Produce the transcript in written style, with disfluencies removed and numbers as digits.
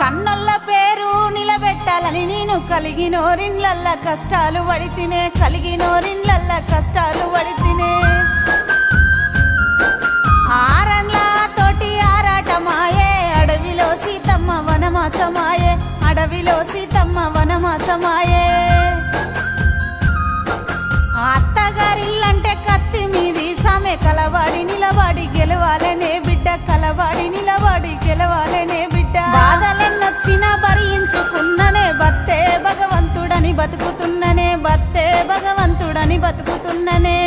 కన్నొల్ల పేరు నిలబెట్టాలని నేను కలిగినోరిన్లల్ల కష్టాలు పడితినే, కలిగినోరిన్లల్ల కష్టాలు పడితినే. ఆరండ్ల తోటి ఆరాటమాయే, అడవిలో సీతమ్మ వనమాసమాయే, అడవిలో సీతమ్మ వనమాసమాయే. అత్తగారిల్లంటే కత్తి మీది సామె, కలవాడి నిలవాడి గెలవాలనే బిడ్డ, కలవాడి నిలవాడి గెలవాలనే బిడ్డ. బాధలెన్నొచ్చినా భరించుకున్ననే, భర్తే భగవంతుడని బతుకుతున్ననే, భర్తే భగవంతుడని బతుకుతున్ననే.